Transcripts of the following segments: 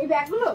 এই ব্যাগগুলো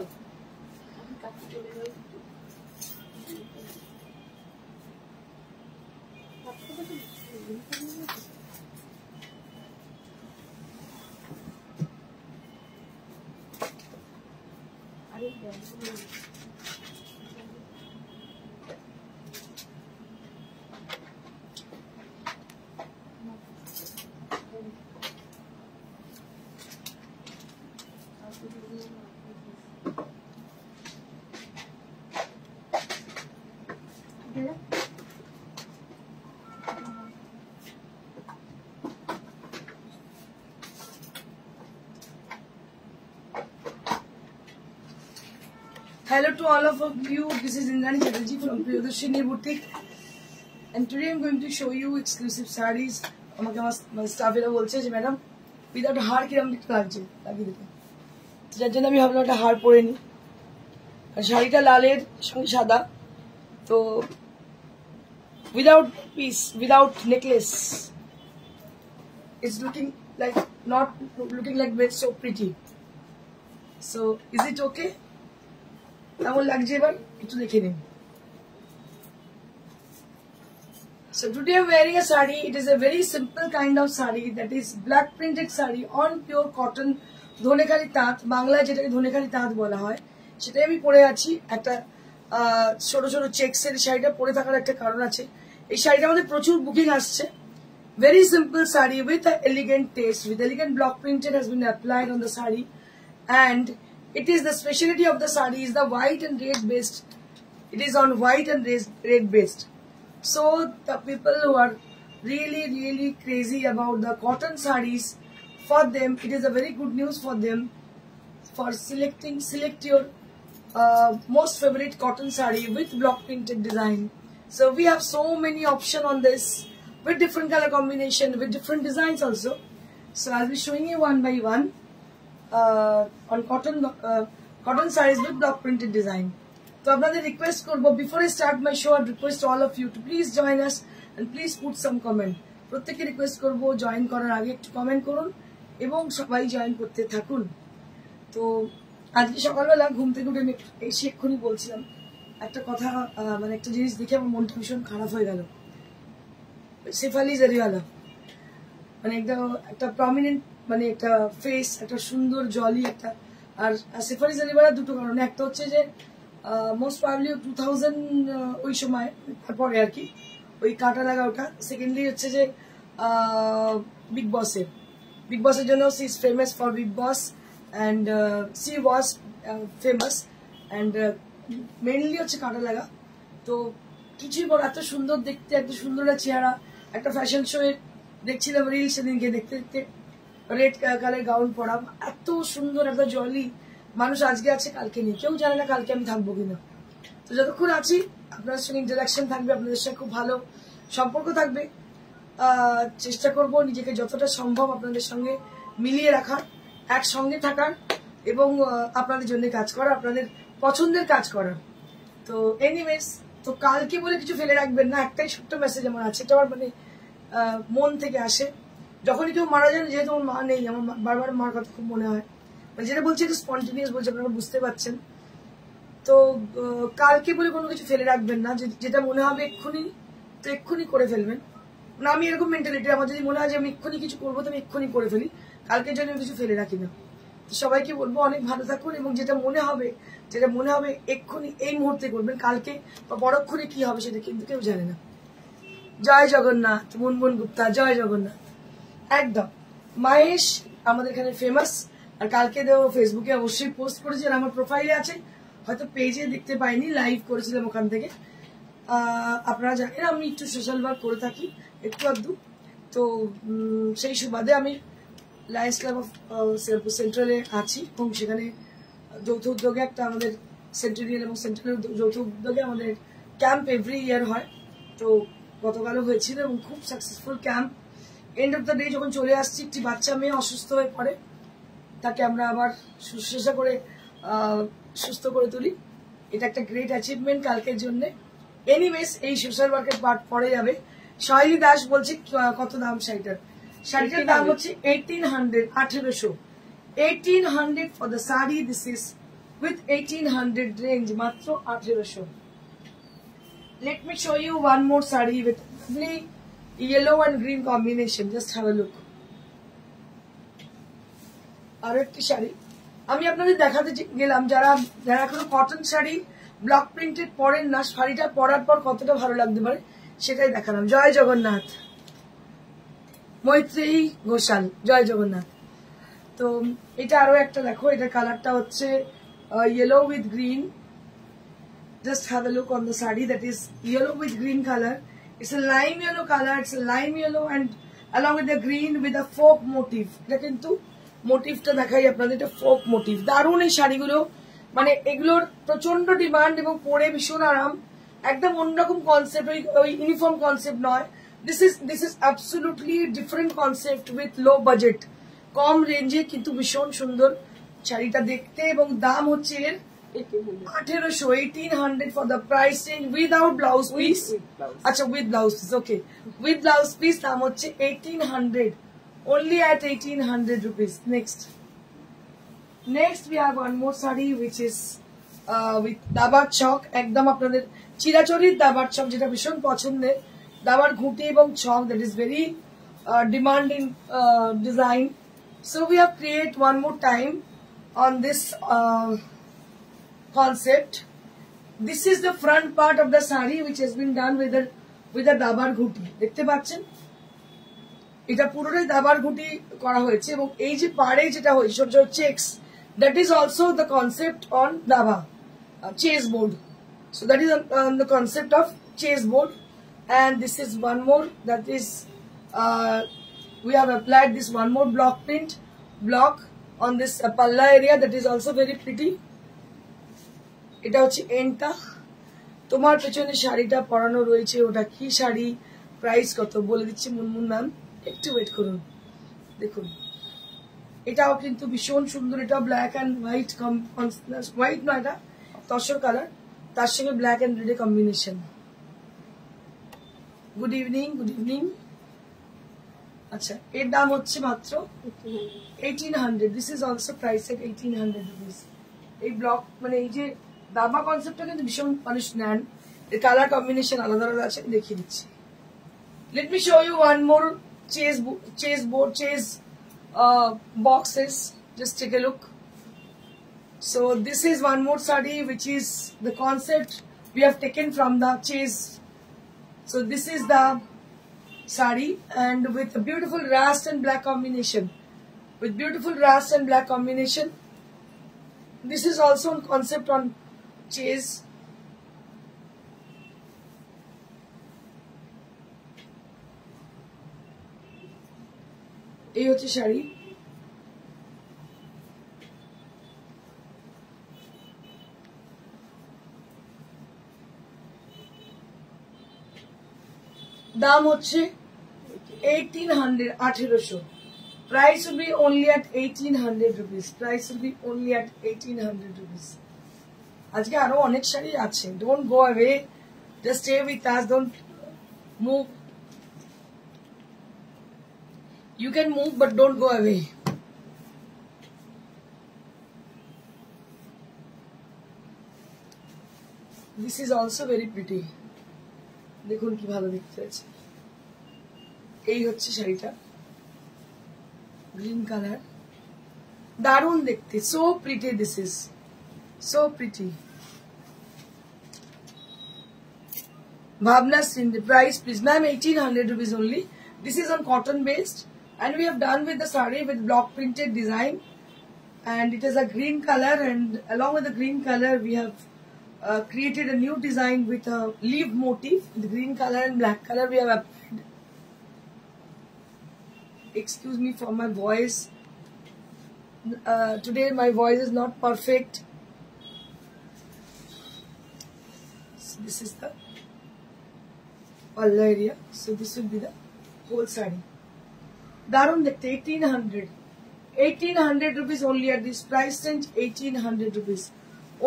Hello to all of you, this is Indrani Chatterjee from Priyadarshini Boutique and today I am going to show you exclusive sarees. আমাকে আমার স্টাফেরা বলছে যে madam without হার কিরকম দেখতে লাগছে লাগিয়ে দিতে, যার জন্য আমি ভাবলাম একটা হার পরে নিই। আর শাড়িটা লালের সঙ্গে সাদা, তো without piece, without necklace, it's looking like not looking like so pretty. So is it okay? কেমন লাগছে এবার একটু দেখে নিন। So today I'm wearing a sari. It is a very simple kind of sari, that is black printed sari on pure cotton, Dhanekhali তাঁত, বাংলায় যেটাকে ধনেখালি তাঁত বলা হয়, সেটাই আমি পরে আছি। একটা ছোট ছোট চেক্সের শাড়িটা পরে থাকার একটা কারণ আছে, এই শাড়িটা আমাদের প্রচুর বুকিং আসছে। Very simple sari with an elegant taste, with elegant block printed has been applied on the sari, and it is the specialty of the sari is the white and red based. It is on white and red based. So the people who are really crazy about the cotton sarees, for them it is a very good news for them for select your most favorite cotton saree with block printed design. So we have so many options on this with different color combination, with different designs also. So I'll be showing you one by one on cotton sarees with block printed design. So আপনাদের request করব, before I start my show, I request all of you to please join us and please put some comment. প্রত্যেককে request করব join করার আগে একটু comment করুন এবং সবাই জয়েন করতে থাকুন। তো আজকে সকালবেলা ঘুম থেকে উঠে এসে এক্ষুনি বলছিলাম একটা কথা, মানে একটা জিনিস দেখে আমার মনটা ভীষণ খারাপ হয়ে গেল। শেফালি জারিওয়ালা মানে একটা প্রমিনেন্ট, মানে একটা ফেস, একটা সুন্দর জলি একটা। আর শেফালি জারিওয়ালা দুটো কারণে, একটা হচ্ছে যে মোস্ট প্রবাবলি 2000 ওই সময় তারপরে আর কি ওই কাটা লাগা ওটা। সেকেন্ডলি হচ্ছে যে বিগ বসের জন্য she is famous for big boss and she was famous and mainly হচ্ছে কাটা লাগা। তো কিছুই বড়, এত সুন্দর দেখতে, এত সুন্দর চেহারা। একটা ফ্যাশন শো দেখছিলাম রিল, সেদিনকে দেখতে দেখতে রেড কালার গাউন পরা, এত সুন্দর একটা জলি মানুষ আজকে আছে কালকে নেই, কেউ জানে না কালকে আমি থাকবো কিনা। তো যতক্ষণ আছি আপনাদের সঙ্গে ইন্টারাকশন থাকবে, আপনাদের সঙ্গে খুব ভালো সম্পর্ক থাকবে। চেষ্টা করব নিজেকে যতটা সম্ভব আপনাদের সঙ্গে মিলিয়ে রাখার, একসঙ্গে থাকার এবং আপনাদের জন্য কাজ করা, আপনাদের পছন্দের কাজ করার। তো এনিওয়েজ, তো কালকে বলে কিছু ফেলে রাখবেন না। একটাই ছোট্ট মেসেজ আমার আছে, এটা আমার মানে মন থেকে আসে। যখনই কেউ মারা যান, যেহেতু আমার মা নেই, আমার বারবার মার কথা খুব মনে হয়, যেটা বলছি এটা স্পন্টেনিয়াস বলছি, আপনারা বুঝতে পারছেন। তো কালকে বলে কোনো কিছু ফেলে রাখবেন না, যেটা মনে হবে এক্ষুনি তো এক্ষুনি করে ফেলবেন। না, আমি এরকম মেন্টালিটি, আমার যদি মনে হয় যে আমি এক্ষুনি কিছু করবো তো আমি এক্ষুনি করে ফেলি, কালকের জন্য আমি কিছু ফেলে রাখি না। তো সবাইকে বলবো অনেক ভালো থাকুন এবং যেটা মনে হবে এক্ষুনি এই মুহূর্তে করবেন, কালকে বা পরক্ষণে কি হবে সেটা কিন্তু কেউ জানে না। জয় জগন্নাথ, মুনমুন গুপ্তা, জয় জগন্নাথ। একদম মাহেশ আমাদের এখানে ফেমাস। আর কালকে ফেসবুকে অবশ্যই পোস্ট করেছি, আর আমার প্রোফাইলে আছে, হয়তো পেজে দেখতে পাইনি, লাইভ করেছিলাম ওখান থেকে। আপনারা জানেন আমি একটু সোশ্যাল ওয়ার্ক করে থাকি একটু আধটু, তো সেই সুবাদে আমি লায়ন্স ক্লাব অফ সেন্ট্রালে আছি এবং সেখানে যৌথ উদ্যোগে একটা আমাদের সেন্ট্রাল এবং সেন্ট্রালের যৌথ উদ্যোগে আমাদের ক্যাম্প এভরি ইয়ার হয়। তো গতকালও হয়েছিল এবং খুব successful camp. End of the day যখন চলে আসছি, একটি বাচ্চা মেয়ে অসুস্থ হয়ে পড়ে, তাকে আমরা আবার শুশ্রূষা করে সুস্থ করে তুলি। এটা একটা গ্রেট অ্যাচিভমেন্ট কালকের জন্য। এনিওয়েজ, এই সোশ্যাল ওয়ার্কের পার্ট পরে যাবে। শৈলী দাস বলছে কত দাম শাড়িটার? শাড়িটার দাম হচ্ছে 1800 for the sari. This is with 1800 range, matro 1800. Let me show you one more saree with lovely yellow and green combination. Just have a look. আর একটি শাড়ি আমি আপনাদের দেখাতে গেলাম, যারা যারা এখনো কটন শাড়ি ব্লক প্রিন্টেড পরেন না, শাড়িটা পরার পর কতটা ভালো লাগতে পারে সেটাই দেখালাম। জয় জগন্নাথ, মৈত্রেয়ী ঘোষাল, জয় জগন্নাথ। তো এটা আরো একটা দেখো, এটা কালারটা হচ্ছে yellow with green. Just have a look on the sari, that is yellow with green color. It's a lime yellow color, it's a lime yellow and along with the green with a folk motif. এটা কিন্তু মোটিভটা দেখাই আপনাদের, এটা folk motive. দারুণ এই শাড়িগুলো, মানে এগুলোর প্রচন্ড ডিমান্ড এবং পরে ভীষণ আরাম, একদম অন্যরকম কনসেপ্ট, ওই ইউনিফর্ম কনসেপ্ট নয়। This is absolutely different concept with low budget, কম রেঞ্জে কিন্তু ভীষণ সুন্দর শাড়িটা দেখতে। এবং দাম হচ্ছে এর 1800 for the pricing without blouse piece. আচ্ছা with blouse piece, okay, with blouse piece দাম হচ্ছে 1800, only at 1800 rupees. Next we have one more saree which is with দাবার ছক, একদম আপনাদের চিরাচরিত দাবার ছক যেটা ভীষণ পছন্দের, দাবার ঘুঁটি এবং ছক, that is very demanding design. So we have create one more time on this concept. This is the front part of the saree which has been done with a dabar ghuti. দেখতে পাচ্ছেন এটা পুরোটাই দাবার ঘুঁটি করা হয়েছে এবং এই যে পাড়ে যেটা হয়েছে checks, that is also the concept on daba chase board. So that is the concept of chase board. And this is one more, that is we have applied this one more block print block on this palla area, that is also very pretty. এটা হচ্ছে এন্ডটা। তোমার পেছনে শাড়িটা পরানো রয়েছে, ওটা কি sari, price কত বলে দিচ্ছি মুনমুন ম্যাম, একটু ওয়েট করুন। দেখুন এটাও কিন্তু ভীষণ সুন্দর, এটা ব্ল্যাক অ্যান্ড হোয়াইট, হোয়াইট নয়, এটা তসর কালার, তার সঙ্গে black and red combination. Good evening, good evening. আচ্ছা, এর দাম হচ্ছে মাত্র 1800। This is also price at 1800 rupees. এই ব্লক মানে এই যে দাবা কনসেপ্টটা কিন্তু ভীষণ মানুষ নেন, এর কালার কম্বিনেশন আলাদা আলাদা আছে, দেখিয়ে দিচ্ছি। Let me show you one more chase boxes. Just take a look. So this is one more saree which is the concept we have taken from the chase. So this is the saree and with a beautiful rust and black combination. With beautiful rust and black combination. This is also a concept on chase. এই হচ্ছে শাড়ি, দাম হচ্ছে 1800, 1800। Price will be only at 1800 rupees. Price will be only at 1800 rupees. আজকে আরো অনেক শাড়ি আছে, don't go away, just stay with us, don't move. You can move but don't go away. This is also very pretty. দেখুন কি ভালো দেখতে আছে। এই হচ্ছে শাড়িটা, গ্রিন কালার, দারুণ দেখতে, so pretty. This is so pretty. Bhavna Singh, the price please ma'am, 1800 rupees only. This is on cotton based and we have done with the saree with block printed design and it is a green color, and along with the green color we have created a new design with a leaf motif. The green color and black color we have applied. Excuse me for my voice, today my voice is not perfect. So this is the palla area, so this will be the whole saree. Darun dekte 1800 rupees only at this price range, 1800 rupees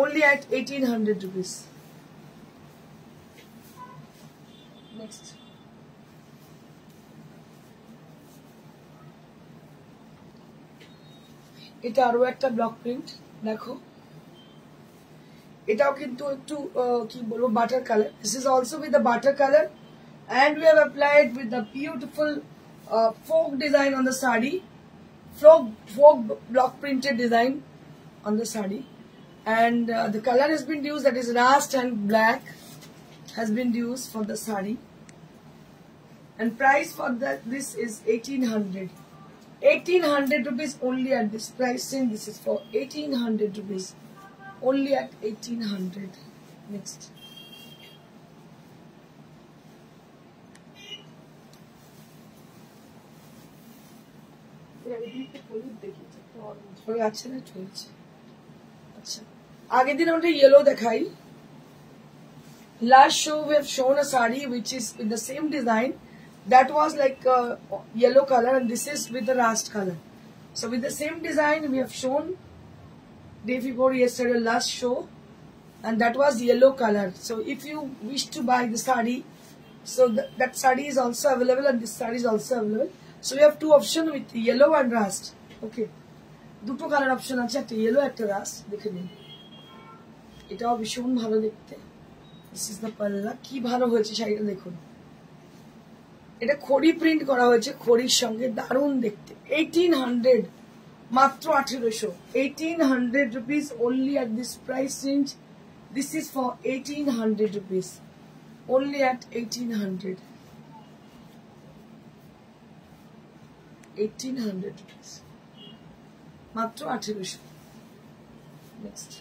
only at 1800 rupees. Next, এটা আরো একটা block print, দেখো এটাও কিন্তু একটু কি বলবো butter colour. This is also with the butter colour and we have applied with the beautiful folk design on the sari, folk block printed design on the sari, and the color has been used, that is rust and black has been used for the sari, and price for that this is 1800 rupees only at this pricing. This is for 1800 rupees only at 1800. Next, आगे दिन हमने yellow दिखाई। Last show we have shown a sari which is with the same design, that was like yellow color, and this is with the rust color. So with the same design we have shown day before yesterday last show, and that was yellow color. So if you wish to buy the sari, so that sari is also available and this sari is also available. So we have two options with yellow and rust. Okay, দুটো colour option আছে, একটা yellow একটা rushed. দেখে নিন, এটাও ভীষণ ভালো দেখতে। দিস ইজ দ্য পাল্লা, কি ভালো হয়েছে শাড়িটা দেখুন। এটা খড়ি প্রিন্ট করা হয়েছে, খড়ির সঙ্গে দারুণ দেখতে। 1800, মাত্র 1800, 1800 rupees only at this price range. This is for 1800 rupees only at 1800. 1800 rupees, মাত্র 1800। Next,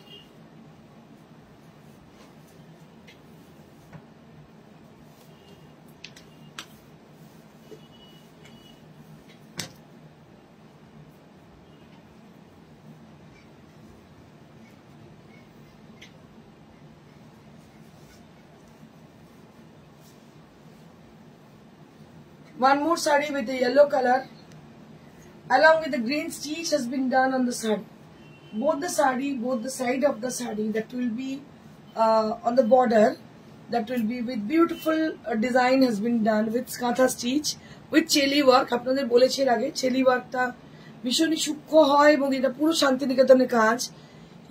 one more sari with the yellow color along with the green stitch has been done on the sari. Both the side of the sari, that will be on the border, that will be with beautiful design has been done with kantha stitch with cheli work. আপনাদের বলেছি আগে cheli workটা ভীষণই সূক্ষ্ম হয় এবং এটা পুরো শান্তিনিকেতনের কাজ।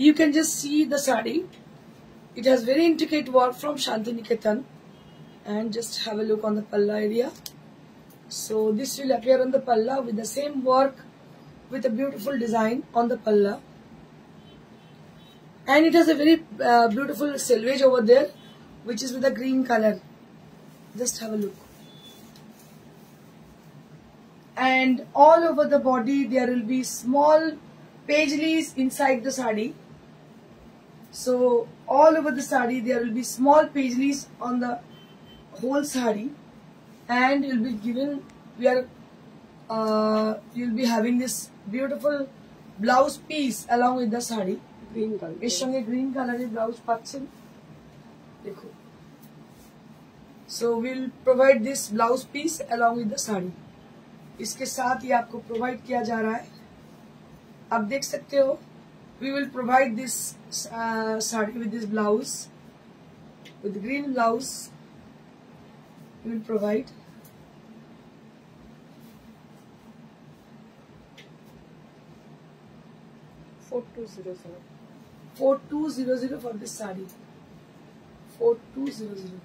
You can just see the sari, it has very intricate work from Shantiniketan, and just have a look on the palla area. So this will appear on the palla with the same work with a beautiful design on the palla, and it has a very beautiful selvage over there which is with a green color. Just have a look, and all over the body there will be small paisleys inside the sari. So all over the sari there will be small paisleys on the whole sari, and you'll be given, you'll be having this beautiful blouse piece along with the sari. Green color, এর সঙ্গে green color এর blouse পাচ্ছেন, দেখো। So we'll provide this blouse piece along with the sari, इसके साथ ये आपको provide किया जा रहा है। आप देख सकते हो, we will provide this sari with this blouse, with the green blouse we will provide। 4200 for this sari, 4200।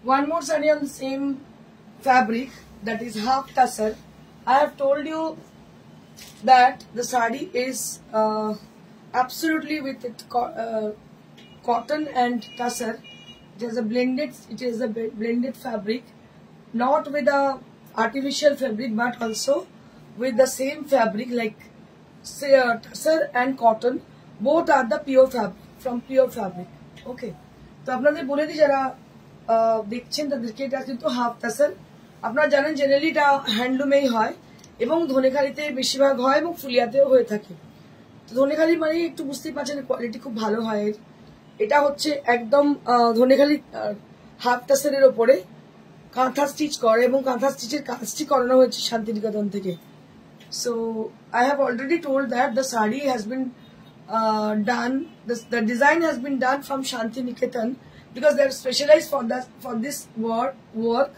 One more sari on the same fabric, that is half tussar. I have told you that the sari is absolutely with it, cotton and tussar. It is a blended fabric, not with a artificial fabric but also with the same fabric, like say tussar and cotton, both are the pure fabric, from pure fabric. Okay, তো আপনাদের বলে দিই যারা দেখছেন তাদেরকে, এটা কিন্তু half tussar. আপনারা জানেন জেনারেলি এটা হ্যান্ডলুমেই হয় এবং ধনেখালিতে বেশিরভাগ হয় এবং ফুলিয়াতেও হয়ে থাকে। তো ধনেখালি মানে একটু বুঝতেই পারছেন কোয়ালিটি খুব ভালো হয়। এটা হচ্ছে একদম ধনেখালি হাফ টাসারের ওপরে কাঁথা স্টিচ করে এবং কাঁথা স্টিচের কাজটি করানো হয়েছে শান্তিনিকেতন থেকে। So I have already told that the sari has been done, the design has been done from Shanti Niketan, because they are specialized for this work,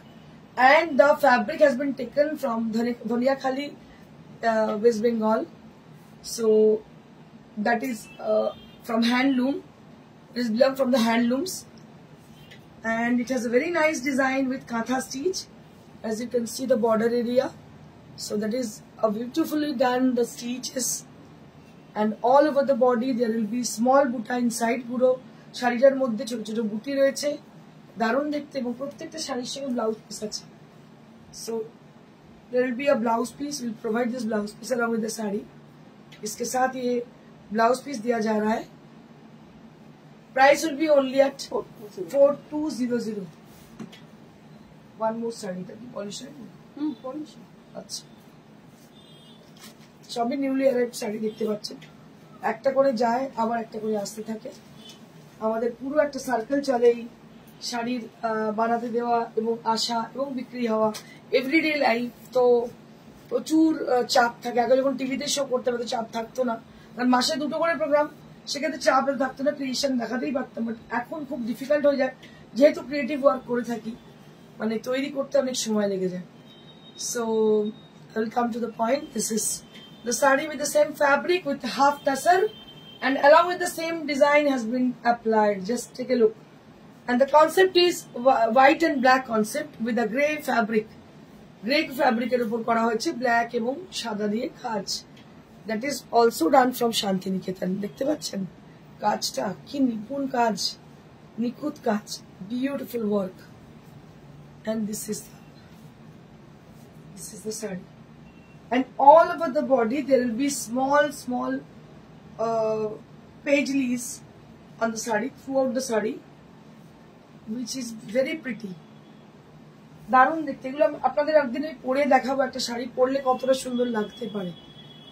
and the fabric has been taken from Dhoniakhali, West Bengal. So that is from handloom. It is belong from the handlooms, and it has a very nice design with katha stitch, as you can see the border area. So that is a beautifully done the stitches, and all over the body there will be small buta inside. পুরো শাড়িটার মধ্যে ছোট ছোট বুটি রয়েছে, দারুণ দেখতে, এবং প্রত্যেকটা শাড়ির সঙ্গে ব্লাউজ পিস আছে। So there will be a blouse piece. We'll provide this blouse piece along with the sari. इसके साथ ये ब्लाउज पीस दिया जा रहा है। Price will be only at 4200. One more sari that polish है। polish। अच्छा। সবই নিউলি অ্যারাইভড শাড়ি দেখতে পাচ্ছেন, একটা করে যায় আবার একটা করে আসতে থাকে। আমাদের পুরো একটা সার্কেল চলে এই শাড়ির বানাতে দেওয়া এবং আসা এবং বিক্রি হওয়া, এভরিডে লাইফ। তো প্রচুর চাপ থাকে। আগে যখন টিভিতে শো করতে হতো চাপ থাকতো না, কারণ মাসে 2টো করে প্রোগ্রাম, সেক্ষেত্রে চাপ থাকতো না, ক্রিয়েশন দেখাতেই পারতাম। বাট এখন খুব ডিফিকাল্ট হয়ে যায়, যেহেতু ক্রিয়েটিভ ওয়ার্ক করে থাকি, মানে তৈরি করতে অনেক সময় লেগে যায়। So I will come to the point. This is the sari with the same fabric with half tassel, and along with the same design has been applied. Just take a look. And the concept is white and black concept with a grey fabric. Grey fabric এর উপর করা হয়েছে black এবং সাদা দিয়ে কাজ। That is also done from Shanti Niketan. দেখতে পাচ্ছেন কাজটা কি নিপুণ কাজ, নিখুঁত কাজ, beautiful work. And this is the sari. And all over the body there will be small paisleys on the sari, throughout the sari, which is very pretty. দারুণ দেখতে। এগুলো আপনাদের একদিন পরে দেখাবো, একটা শাড়ি পরলে কতটা সুন্দর লাগতে পারে।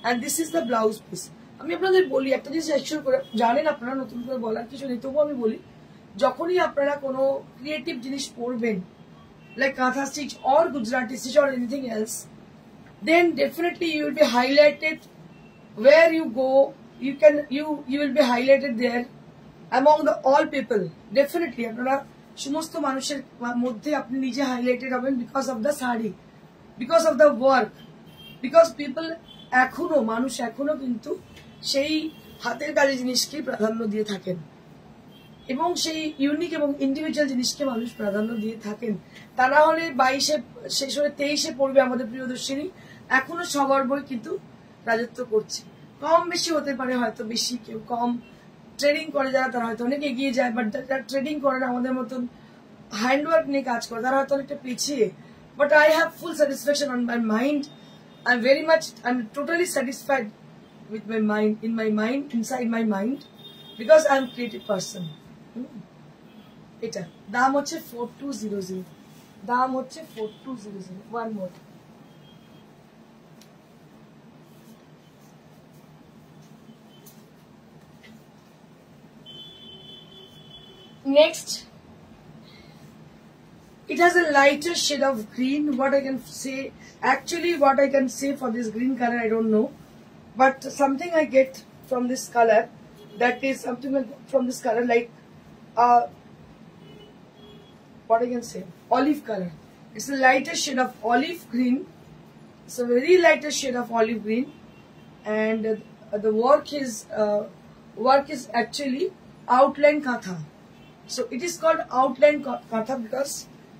And this is the blouse piece. আমি আপনাদের বলি একটা জিনিস এক্সিওর করে জানেন, আপনারা নতুন করে বলার কিছু নেই, তবুও আমি বলি, যখনই আপনারা কোনো ক্রিয়েটিভ জিনিস পরবেন, like katha stitch or Gujarati stitch or anything else, then definitely you will be highlighted where you go. You will be highlighted there among the all people. Definitely আপনারা সমস্ত মানুষের মধ্যে আপনি নিজে হাইলাইটেড হবেন, because of the sari, because of the work, because people মানুষ এখনো কিন্তু সেই হাতের কাজের জিনিসকে প্রাধান্য দিয়ে থাকেন, এবং সেই ইউনিক এবং ইন্ডিভিজুয়াল জিনিসকে মানুষ প্রাধান্য দিয়ে থাকেন। তা না হলে 22-এ শেষ হয়ে 23-এ পড়বে আমাদের প্রিয়দর্শিনী, এখনো সবার বই কিন্তু রাজত্ব করছে। কম বেশি হতে পারে, হয়তো বেশি, কেউ কম ট্রেডিং করে যারা, তারা হয়তো অনেক এগিয়ে যায়, বাট যারা ট্রেডিং করে না, আমাদের মতন হ্যান্ডওয়ার্ক নিয়ে কাজ করে, তারা হয়তো অনেকটা পিছিয়ে। But I have full satisfaction on my mind. I am very much, I am totally satisfied with my mind, in my mind, inside my mind, because I am a creative person. এটা দাম হচ্ছে 4200, দাম হচ্ছে 4200। One more. Next, it has a lighter shade of green. What I can say, actually what I can say for this green color, I don't know, but something I get from this color, that is something I get from this color, like what I can say, olive color. It's a lighter shade of olive green. It's a very lighter shade of olive green, and the work is actually outline katha. So it is called outline katha because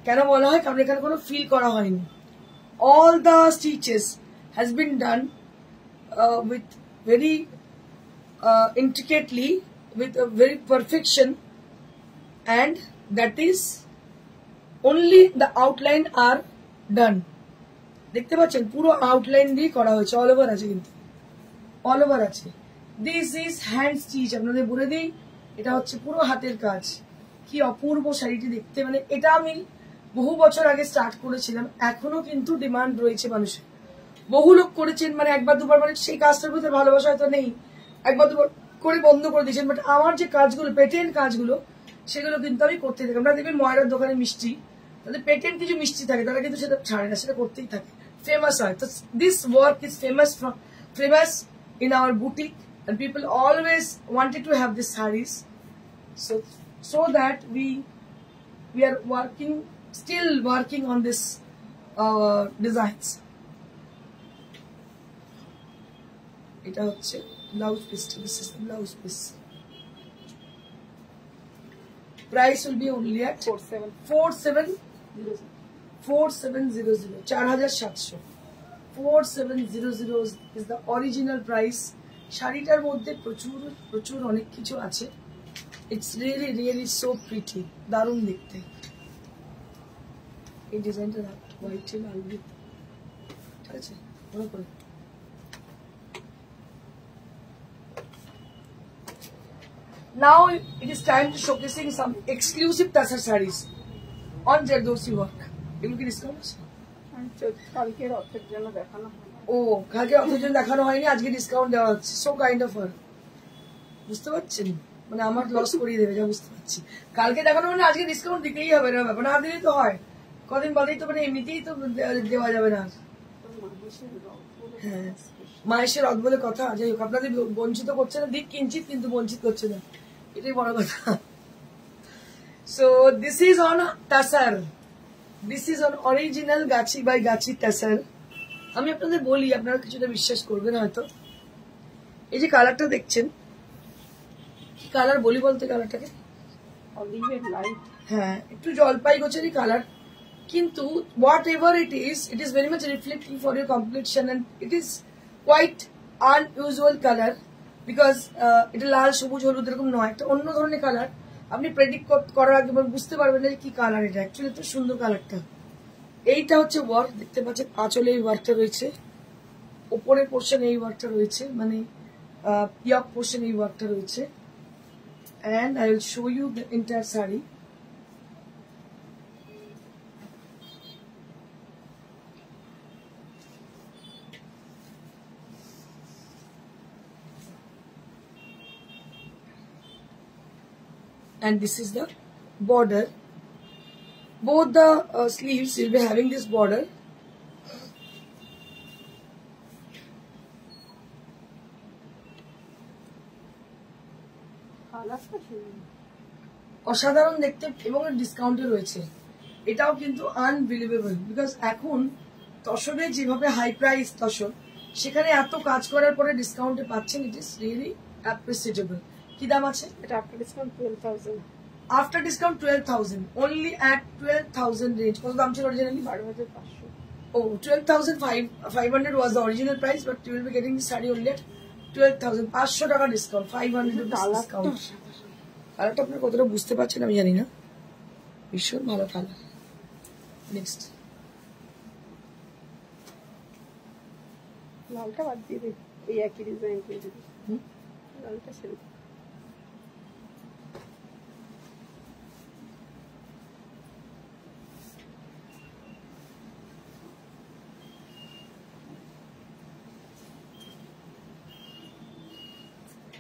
কেন বলা হয়, কারণ এখানে কোনো feel করা হয়নি। All the stitches has been done with very intricately, with a very perfection, and that is only the outline are done. দেখতে পাচ্ছেন পুরো আউটলাইন দিয়ে করা হয়েছে, অল ওভার আছে, কিন্তু অল ওভার আছে। This is hand stitch. আপনাদের বলে দিই, এটা হচ্ছে পুরো হাতের কাজ। কি অপূর্ব শাড়িটি দেখতে, মানে এটা আমি বহু বছর আগে স্টার্ট করেছিলাম, এখনো কিন্তু ডিমান্ড রয়েছে মানুষের। বহু লোক করেছেন, মানে একবার দুবার, মানে সেই কাজটার ভিতরে ভালোবাসা হয়তো নেই, একবার দুবার করে বন্ধ করে দিয়েছেন। বাট আমার যে কাজগুলো, পেটেন্ট কাজগুলো, সেগুলো কিন্তু আমি করতেই থাকি। আমরা দেখবেন ময়রার দোকানে মিষ্টি, তাদের পেটেন্ট কিছু মিষ্টি থাকে, তারা কিন্তু সেটা ছাড়ে না, সেটা করতেই থাকে। famous হয় তো this work is famous in our boutique and people always wanted to have these sarees so that we are still working on this designs. এটা হচ্ছে blouse piece. This is the blouse piece. Price will be only at 4700 4700 is the original price. শাড়িটার মধ্যে প্রচুর অনেক কিছু আছে. It's really so pretty. দারুণ দেখতে. এই ডিজাইনটা হোয়াইট এর লাল দিয়ে ঠিক আছে ভালো করে. Now it is time to showcasing some exclusive Tasar sarees on Jardossi work. এগুলো কি ডিসকাউন্ট আছে? কালকে রথের জন্য দেখানো হয়নি। ও কালকে রথের জন্য দেখানো হয়নি, আজকে ডিসকাউন্ট দেওয়া হচ্ছে। সো কাইন্ড অফ হার, বুঝতে পারছেন? মানে আমার লস করিয়ে দেবে, যা বুঝতে পারছি। কালকে দেখানো মানে আজকে ডিসকাউন্ট দিতেই হবে, না ব্যাপার না দিলেই তো হয়, কদিন বাদেই তো মানে এমনিতেই তো দেওয়া যাবে না। হ্যাঁ, মায়ের রথ বলে কথা। যাই হোক, আপনাদের বঞ্চিত করছে না, দিক কিঞ্চিত, কিন্তু বঞ্চিত করছে না, এটাই বড় কথা। So this is on tussar, this is on original Gachhi by গাছি টাসার। আমি আপনাদের বলি, আপনারা কিছুটা বিশ্বাস করবেন হয়তো। এই যে কালারটা দেখছেন, কি কালার বলি বলতে কালারটাকে? হ্যাঁ, একটু জলপাই গোছেরই কালার, কিন্তু whatever it is very much reflecting for your complexion and it is quite unusual colour, because এটা লাল সবুজ হলুদ এরকম নয়, একটা অন্য ধরনের কালার। আপনি প্রেডিক্ট করার আগে বুঝতে পারবেন না কি কালার এটা, অ্যাকচুয়ালি এত সুন্দর কালারটা। এইটা হচ্ছে ওয়ার্ক, দেখতে পাচ্ছেন আঁচলে এই ওয়ার্কটা রয়েছে, ওপরের পোর্শন এই ওয়ার্কটা রয়েছে, মানে ইয়াক পোর্শন এই ওয়ার্কটা রয়েছে। And I will show you the entire saree. And this is the border. Both the sleeves will be having this border. অসাধারণ দেখতে এবং ডিসকাউন্টে রয়েছে। এটাও কিন্তু আনবিলিভেবল, বিকজ এখন তসরে যেভাবে হাই প্রাইস তসর, সেখানে এত কাজ করার পরে ডিসকাউন্টে পাচ্ছেন, ইট ইজ রিয়েলি অ্যাপ্রিসিয়েটেবল। কি দাম আছে এটা? After discount 12,000। After discount 12,000, only at 12,000 range. কত দাম ছিল originally? 12,500। Oh, 12,500 was the original price, but you will be getting the saree only at 12,000, 500 টাকা ডিসকাউন্ট, 500 ডিসকাউন্ট। কালারটা আপনারা কতটা বুঝতে পারছেন আমি জানি না, ভীষণ ভালো কালার। নেক্সট লালটা বাদ দিয়ে দিই, এই একই ডিজাইন করে দিই, লালটা ছেড়ে দিই।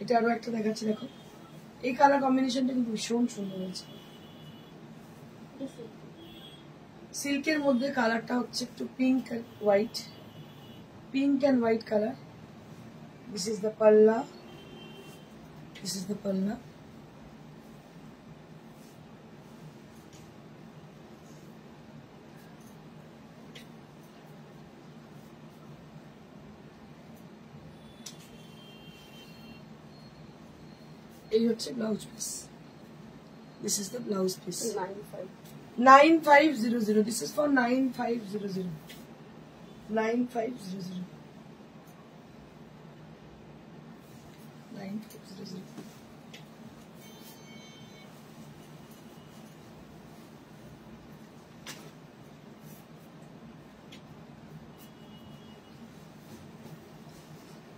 এটা আরো একটা দেখাচ্ছি, দেখো এই কালার কম্বিনেশনটা কিন্তু ভীষণ সুন্দর হয়েছে। সিল্কের মধ্যে কালারটা হচ্ছে একটু pink and white colour. This is the pallu, this is the pallu. এই হচ্ছে blouse piece, this is the blouse piece. 9500, this is for 9500, 9500, 9500।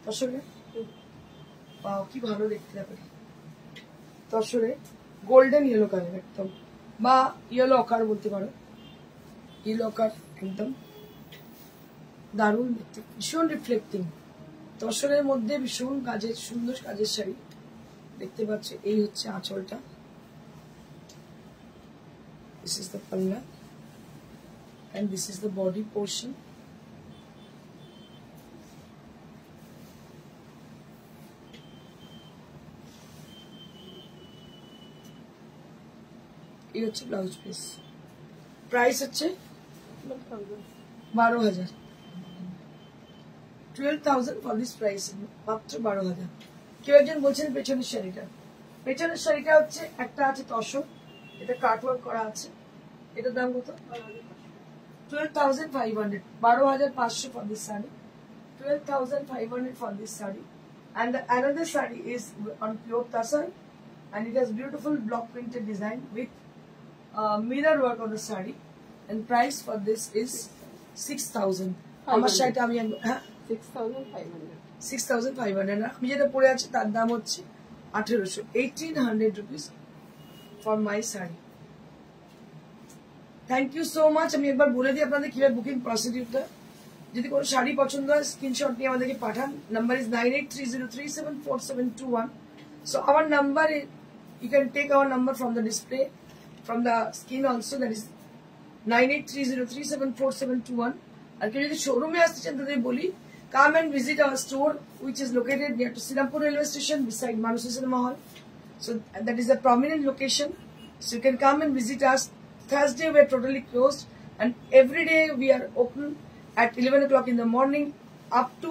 তসরে পাও কি ভালো দেখতে লাগে, তসরে গোল্ডেন ইয়েলো কালার একদম, বা ইয়েলো অকার বলতে পারো, ইয়েলো অকার একদম দারুণ দেখতে, ভীষণ রিফ্লেক্টিং। তসরের মধ্যে ভীষণ কাজের, সুন্দর কাজের শাড়ি দেখতে পাচ্ছ। এই হচ্ছে আঁচলটা, দিস ইজ দ্য পাল্লা, and this is the body portion. এই হচ্ছে ব্লাউজ পিস। প্রাইস হচ্ছে 12,000 12,000 ফর দিস প্রাইস, মাত্র 12,000। কেউ একজন বলছেন পেছনের শাড়িটা, পেছনের শাড়িটা হচ্ছে একটা আছে তসর, এটা কাটওয়ার্ক করা আছে, এটার দাম কত? 12,500, 12,500 for this saree, 12,500 for this saree. And the another saree is on pure tasar, and it has beautiful block printed design with mirror work on the saree, and price for this is 6,000. আমার শাড়িটা আমি 6,500 6,500, আমি যেটা পরে আছি তার দাম হচ্ছে 1,800, 1,800 rupees for my saree. Thank you so much. আমি একবার বলে দিই আপনাদের কিভাবে বুকিং প্রসিডিউরটা। যদি কোনো শাড়ি পছন্দ হয় স্ক্রিনশট নিয়ে আমাদেরকে পাঠান। Number is 9830374721. So our number is, you can take our number from the display, from the screen also, that is 9830374721. আর কেউ যদি শোরুমে আসতে চান তাদের বলি, come and visit our store which is located near to Sirampur railway station beside Manusa Cinema Hall. So that is a prominent location. So you can come and visit us. Thursday we are totally closed, and every day we are open at 11 o'clock in the morning up to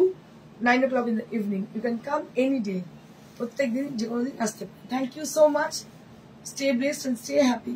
9 o'clock in the evening. You can come any day. প্রত্যেক দিন যে কোনো দিন আসতে পারেন। Thank you so much. Stay blessed and stay happy.